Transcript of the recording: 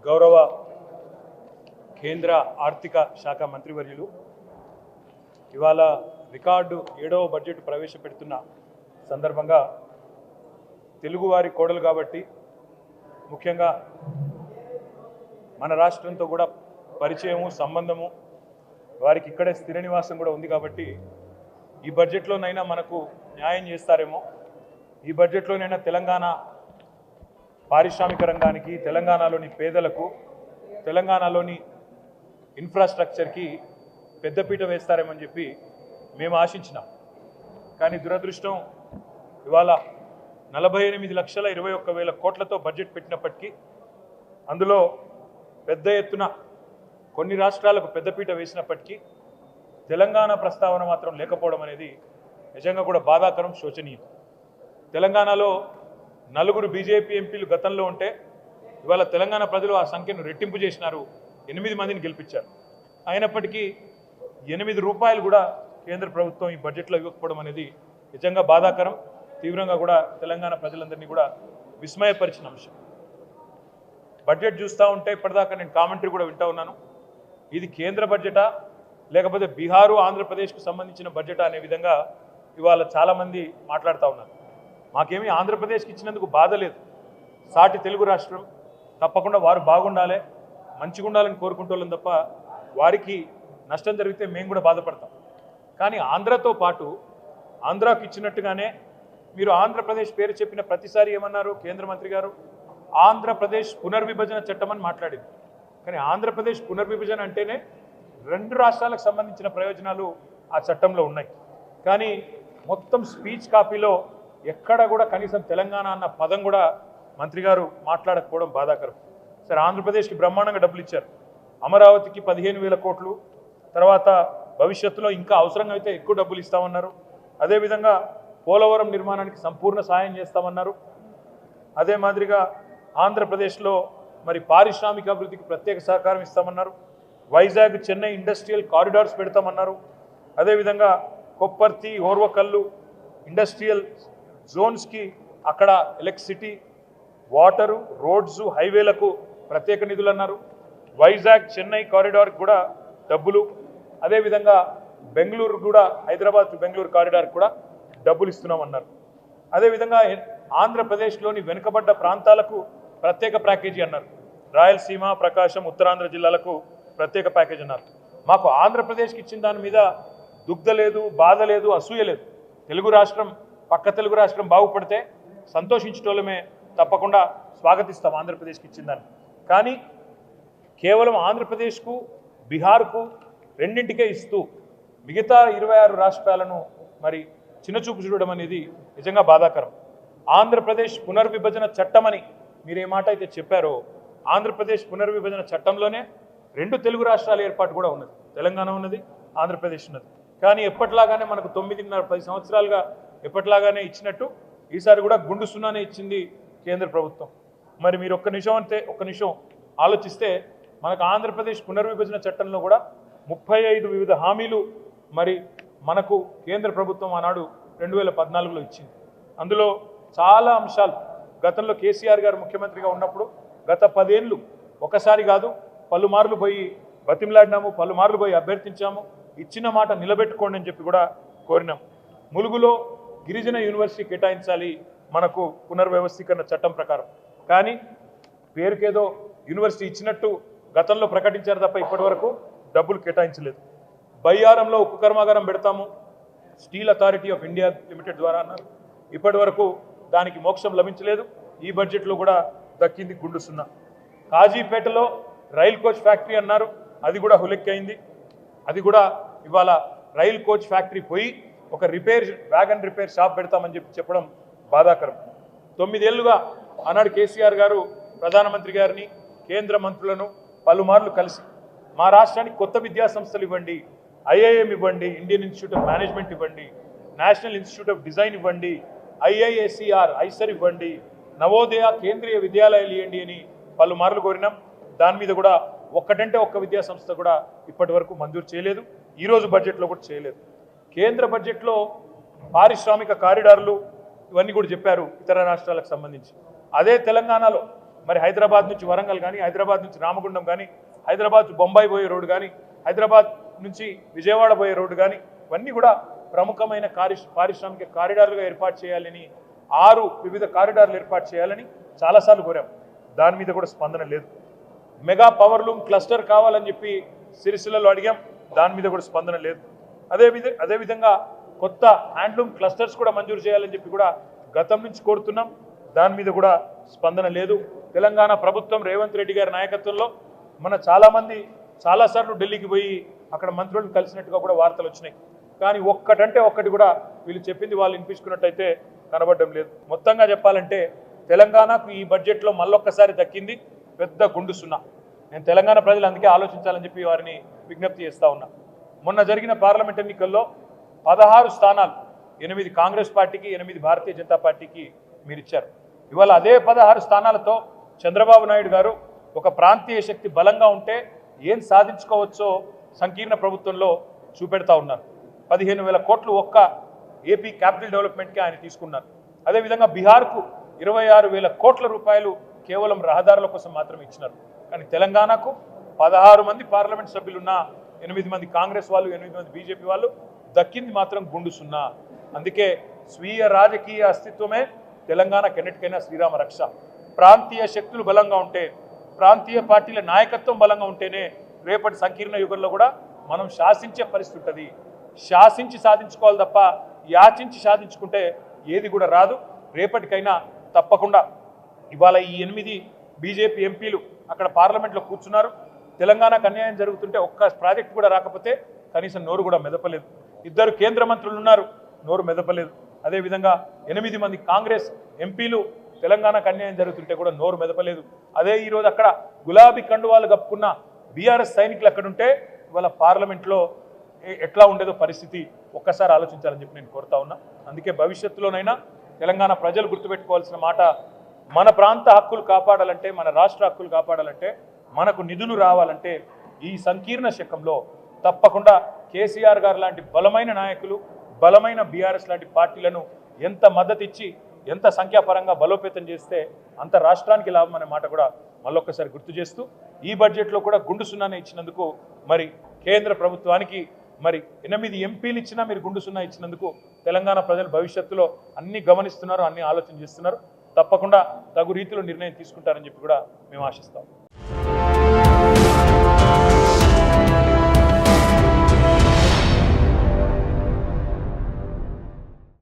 గౌరవ కేంద్ర ఆర్థిక శాఖ మంత్రివర్యులు ఇవాళ రికార్డు 7వ బడ్జెట్ ప్రవేశపెడుతున్న సందర్భంగా తెలుగువారి కోడలు కాబట్టి ముఖ్యంగా మన రాష్ట్రంతో కూడా పరిచయము సంబంధము వారికి ఇక్కడే స్థిర నివాసం కూడా ఉంది కాబట్టి ఈ బడ్జెట్లోనైనా మనకు న్యాయం చేస్తారేమో, ఈ బడ్జెట్లోనైనా తెలంగాణ పారిశ్రామిక రంగానికి, తెలంగాణలోని పేదలకు, తెలంగాణలోని ఇన్ఫ్రాస్ట్రక్చర్కి పెద్దపీట వేస్తారేమని చెప్పి మేము ఆశించినాం. కానీ దురదృష్టం ఇవాళ 48,21,000 కోట్లతో బడ్జెట్ పెట్టినప్పటికీ అందులో పెద్ద ఎత్తున కొన్ని రాష్ట్రాలకు పెద్దపీట వేసినప్పటికీ తెలంగాణ ప్రస్తావన మాత్రం లేకపోవడం అనేది నిజంగా కూడా బాధాకరం, శోచనీయం. తెలంగాణలో 4 బీజేపీ ఎంపీలు గతంలో ఉంటే ఇవాళ తెలంగాణ ప్రజలు ఆ సంఖ్యను రెట్టింపు చేసినారు, 8 మందిని గెలిపించారు. అయినప్పటికీ 8 రూపాయలు కూడా కేంద్ర ప్రభుత్వం ఈ బడ్జెట్లో ఇవ్వకపోవడం అనేది నిజంగా బాధాకరం, తీవ్రంగా కూడా తెలంగాణ ప్రజలందరినీ కూడా విస్మయపరిచిన అంశం. బడ్జెట్ చూస్తూ ఉంటే ఇప్పటిదాకా నేను కామెంటరీ కూడా వింటూ ఉన్నాను. ఇది కేంద్ర బడ్జెటా లేకపోతే బీహారు ఆంధ్రప్రదేశ్కు సంబంధించిన బడ్జెటా అనే విధంగా ఇవాళ చాలామంది మాట్లాడుతూ ఉన్నారు. మాకేమీ ఆంధ్రప్రదేశ్కి ఇచ్చినందుకు బాధ లేదు. సాటి తెలుగు రాష్ట్రం, తప్పకుండా వారు బాగుండాలి, మంచిగా ఉండాలని కోరుకుంటోళ్ళం తప్ప వారికి నష్టం జరిగితే మేము కూడా బాధపడతాం. కానీ ఆంధ్రతో పాటు ఆంధ్రాకు ఇచ్చినట్టుగానే మీరు ఆంధ్రప్రదేశ్ పేరు చెప్పిన ప్రతిసారి ఏమన్నారు కేంద్ర మంత్రి గారు? ఆంధ్రప్రదేశ్ పునర్విభజన చట్టం అని మాట్లాడింది. కానీ ఆంధ్రప్రదేశ్ పునర్విభజన అంటేనే 2 రాష్ట్రాలకు సంబంధించిన ప్రయోజనాలు ఆ చట్టంలో ఉన్నాయి. కానీ మొత్తం స్పీచ్ కాపీలో ఎక్కడ కూడా కనీసం తెలంగాణ అన్న పదం కూడా మంత్రి గారు మాట్లాడకపోవడం బాధాకరం. సరే, ఆంధ్రప్రదేశ్కి బ్రహ్మాండంగా డబ్బులు ఇచ్చారు. అమరావతికి 15,000 కోట్లు, తర్వాత భవిష్యత్తులో ఇంకా అవసరంగా అయితే ఎక్కువ డబ్బులు ఇస్తామన్నారు. అదేవిధంగా పోలవరం నిర్మాణానికి సంపూర్ణ సాయం చేస్తామన్నారు. అదే మాదిరిగా ఆంధ్రప్రదేశ్లో మరి పారిశ్రామిక అభివృద్ధికి ప్రత్యేక సహకారం ఇస్తామన్నారు. వైజాగ్ చెన్నై ఇండస్ట్రియల్ కారిడార్స్ పెడతామన్నారు. అదేవిధంగా కొప్పర్తి ఓర్వకల్లు ఇండస్ట్రియల్ జోన్స్కి అక్కడ ఎలక్ట్రిసిటీ, వాటరు, రోడ్స్, హైవేలకు ప్రత్యేక నిధులు అన్నారు. వైజాగ్ చెన్నై కారిడార్కి కూడా డబ్బులు, అదేవిధంగా బెంగళూరు కూడా హైదరాబాద్ టు బెంగళూరు కారిడార్కి కూడా డబ్బులు ఇస్తున్నామన్నారు. అదేవిధంగా ఆంధ్రప్రదేశ్లోని వెనుకబడ్డ ప్రాంతాలకు ప్రత్యేక ప్యాకేజీ అన్నారు. రాయలసీమ, ప్రకాశం, ఉత్తరాంధ్ర జిల్లాలకు ప్రత్యేక ప్యాకేజీ అన్నారు. మాకు ఆంధ్రప్రదేశ్కి ఇచ్చిన దాని మీద దుగ్ధ లేదు, బాధ లేదు, అసూయ లేదు. తెలుగు రాష్ట్రం, పక్క తెలుగు రాష్ట్రం బాగుపడితే సంతోషించటోళ్ళమే, తప్పకుండా స్వాగతిస్తాం ఆంధ్రప్రదేశ్కి ఇచ్చిన దాన్ని. కానీ కేవలం ఆంధ్రప్రదేశ్కు, బీహార్కు రెండింటికే ఇస్తూ మిగతా 26 రాష్ట్రాలను మరి చిన్నచూపు చూడడం అనేది నిజంగా బాధాకరం. ఆంధ్రప్రదేశ్ పునర్విభజన చట్టమని మీరు ఏ మాట అయితే చెప్పారో, ఆంధ్రప్రదేశ్ పునర్విభజన చట్టంలోనే 2 తెలుగు రాష్ట్రాల ఏర్పాటు కూడా ఉన్నది. తెలంగాణ ఉన్నది, ఆంధ్రప్రదేశ్ ఉన్నది. కానీ ఎప్పటిలాగానే మనకు 9.5-10 సంవత్సరాలుగా ఎప్పటిలాగానే ఇచ్చినట్టు ఈసారి కూడా గుండు సున్నానే ఇచ్చింది కేంద్ర ప్రభుత్వం. మరి మీరు ఒక్క నిమిషం ఆలోచిస్తే మనకు ఆంధ్రప్రదేశ్ పునర్విభజన చట్టంలో కూడా 35 వివిధ హామీలు మరి మనకు కేంద్ర ప్రభుత్వం ఆనాడు 2014లో ఇచ్చింది. అందులో చాలా అంశాలు గతంలో కేసీఆర్ గారు ముఖ్యమంత్రిగా ఉన్నప్పుడు గత 10 ఏళ్ళు ఒకసారి కాదు పలుమార్లు పోయి బతిమలాడినాము, పలుమార్లు పోయి అభ్యర్థించాము. ఇచ్చిన మాట నిలబెట్టుకోండి అని చెప్పి కూడా కోరినాం. ములుగులో గిరిజన యూనివర్సిటీ కేటాయించాలి మనకు పునర్వ్యవస్థీకరణ చట్టం ప్రకారం. కానీ పేరుకేదో యూనివర్సిటీ ఇచ్చినట్టు గతంలో ప్రకటించారు తప్ప ఇప్పటివరకు డబ్బులు కేటాయించలేదు. బయ్యారంలో ఉక్కు కర్మాగారం పెడతాము steel authority of India limited ద్వారా అన్నారు. ఇప్పటి వరకు దానికి మోక్షం లభించలేదు. ఈ బడ్జెట్లో కూడా దక్కింది గుండు సున్నా. కాజీపేటలో రైల్ కోచ్ ఫ్యాక్టరీ అన్నారు, అది కూడా హులెక్కైంది. అది కూడా ఇవాళ రైల్ కోచ్ ఫ్యాక్టరీ పోయి ఒక వ్యాగన్ రిపేర్ షాప్ పెడతామని చెప్పడం బాధాకరం. 9 ఏళ్లుగా ఆనాడు కేసీఆర్ గారు ప్రధానమంత్రి గారిని, కేంద్ర మంత్రులను పలుమార్లు కలిసి మా రాష్ట్రానికి కొత్త విద్యా సంస్థలు ఇవ్వండి, ఐఐఎం ఇవ్వండి, ఇండియన్ ఇన్స్టిట్యూట్ ఆఫ్ మేనేజ్మెంట్ ఇవ్వండి, నేషనల్ ఇన్స్టిట్యూట్ ఆఫ్ డిజైన్ ఇవ్వండి, ఐఐఎస్ఈఆర్ ఐసర్ ఇవ్వండి, నవోదయ కేంద్రీయ విద్యాలయాలు ఇవ్వండి అని పలుమార్లు కోరినాం. దాని మీద కూడా ఒక్కటంటే ఒక్క విద్యా సంస్థ కూడా ఇప్పటి వరకు మంజూరు చేయలేదు. ఈరోజు బడ్జెట్లో కూడా చేయలేదు. కేంద్ర బడ్జెట్లో పారిశ్రామిక కారిడార్లు ఇవన్నీ కూడా చెప్పారు ఇతర రాష్ట్రాలకు సంబంధించి. అదే తెలంగాణలో మరి హైదరాబాద్ నుంచి వరంగల్ కానీ, హైదరాబాద్ నుంచి రామగుండం కానీ, హైదరాబాద్ బొంబాయి పోయే రోడ్డు కానీ, హైదరాబాద్ నుంచి విజయవాడ పోయే రోడ్డు కానీ, ఇవన్నీ కూడా ప్రముఖమైన పారిశ్రామిక కారిడార్లుగా ఏర్పాటు చేయాలని 6 వివిధ కారిడార్లు ఏర్పాటు చేయాలని చాలాసార్లు కోరాం. దాని మీద కూడా స్పందన లేదు. మెగా పవర్ లూమ్ క్లస్టర్ కావాలని చెప్పి సిరిసిల్లలో అడిగాం. దాని మీద కూడా స్పందన లేదు. అదేవిధంగా కొత్త హ్యాండ్లూమ్ క్లస్టర్స్ కూడా మంజూరు చేయాలని చెప్పి కూడా గతం నుంచి కోరుతున్నాం. దాని మీద కూడా స్పందన లేదు. తెలంగాణ ప్రభుత్వం రేవంత్ రెడ్డి గారి నాయకత్వంలో మన చాలామంది చాలాసార్లు ఢిల్లీకి పోయి అక్కడ మంత్రులను కలిసినట్టుగా కూడా వార్తలు వచ్చినాయి. కానీ ఒక్కటంటే ఒక్కటి కూడా వీళ్ళు చెప్పింది వాళ్ళు వినిపించుకున్నట్టయితే కనబడడం లేదు. మొత్తంగా చెప్పాలంటే తెలంగాణకు ఈ బడ్జెట్లో మళ్ళొక్కసారి దక్కింది పెద్ద గుండు సున్నా. నేను తెలంగాణ ప్రజలు అందుకే ఆలోచించాలని చెప్పి వారిని విజ్ఞప్తి చేస్తూ ఉన్నా. మొన్న జరిగిన పార్లమెంట్ ఎన్నికల్లో 16 స్థానాలు 8 కాంగ్రెస్ పార్టీకి, 8 భారతీయ జనతా పార్టీకి మీరు ఇచ్చారు. ఇవాళ అదే 16 స్థానాలతో చంద్రబాబు నాయుడు గారు ఒక ప్రాంతీయ శక్తి బలంగా ఉంటే ఏం సాధించుకోవచ్చో సంకీర్ణ ప్రభుత్వంలో చూపెడతా ఉన్నారు. 15,000 కోట్లు ఒక్క ఏపీ క్యాపిటల్ డెవలప్మెంట్కి ఆయన తీసుకున్నారు. అదేవిధంగా బీహార్కు 26,000 కోట్ల రూపాయలు కేవలం రహదారుల కోసం మాత్రమే ఇచ్చినారు. కానీ తెలంగాణకు 16 మంది పార్లమెంట్ సభ్యులున్న 8 మంది కాంగ్రెస్ వాళ్ళు, 8 మంది బీజేపీ వాళ్ళు దక్కింది మాత్రం గుండు సున్నా. అందుకే స్వీయ రాజకీయ అస్తిత్వమే తెలంగాణకు ఎన్నిటికైనా శ్రీరామ రక్ష. ప్రాంతీయ శక్తులు బలంగా ఉంటే, ప్రాంతీయ పార్టీల నాయకత్వం బలంగా ఉంటేనే రేపటి సంకీర్ణ యుగంలో కూడా మనం శాసించే పరిస్థితి ఉంటుంది. శాసించి సాధించుకోవాలి తప్ప యాచించి సాధించుకుంటే ఏది కూడా రాదు. రేపటికైనా తప్పకుండా ఇవాళ ఈ 8 బీజేపీ ఎంపీలు అక్కడ పార్లమెంట్లో కూర్చున్నారు. తెలంగాణకు అన్యాయం జరుగుతుంటే ఒక్క ప్రాజెక్ట్ కూడా రాకపోతే కనీసం నోరు కూడా మెదపలేదు. 2 కేంద్ర మంత్రులు ఉన్నారు, నోరు మెదపలేదు. అదేవిధంగా 8 మంది కాంగ్రెస్ ఎంపీలు తెలంగాణకు అన్యాయం జరుగుతుంటే కూడా నోరు మెదపలేదు. అదే ఈరోజు అక్కడ గులాబీ కండువాలు కప్పుకున్న బీఆర్ఎస్ సైనికులు అక్కడుంటే ఇవాళ పార్లమెంట్లో ఎట్లా ఉండేదో పరిస్థితి ఒక్కసారి ఆలోచించాలని చెప్పి నేను కోరుతా ఉన్నా. అందుకే భవిష్యత్తులోనైనా తెలంగాణ ప్రజలు గుర్తుపెట్టుకోవాల్సిన మాట, మన ప్రాంత హక్కులు కాపాడాలంటే, మన రాష్ట్ర హక్కులు కాపాడాలంటే, మనకు నిధులు రావాలంటే ఈ సంకీర్ణ శకంలో తప్పకుండా కేసీఆర్ గారు లాంటి బలమైన నాయకులు, బలమైన బీఆర్ఎస్ లాంటి పార్టీలను ఎంత మద్దతు ఇచ్చి, ఎంత సంఖ్యాపరంగా బలోపేతం చేస్తే అంత రాష్ట్రానికి లాభం అనే మాట కూడా మళ్ళొక్కసారి గుర్తు చేస్తూ, ఈ బడ్జెట్లో కూడా గుండు సున్నానే ఇచ్చినందుకు మరి కేంద్ర ప్రభుత్వానికి మరి 8 ఎంపీలు ఇచ్చినా మీరు గుండు సున్నా ఇచ్చినందుకు తెలంగాణ ప్రజలు భవిష్యత్తులో అన్ని గమనిస్తున్నారు, అన్ని ఆలోచన చేస్తున్నారు. తప్పకుండా తగు రీతిలో నిర్ణయం తీసుకుంటారని చెప్పి కూడా మేము ఆశిస్తాం.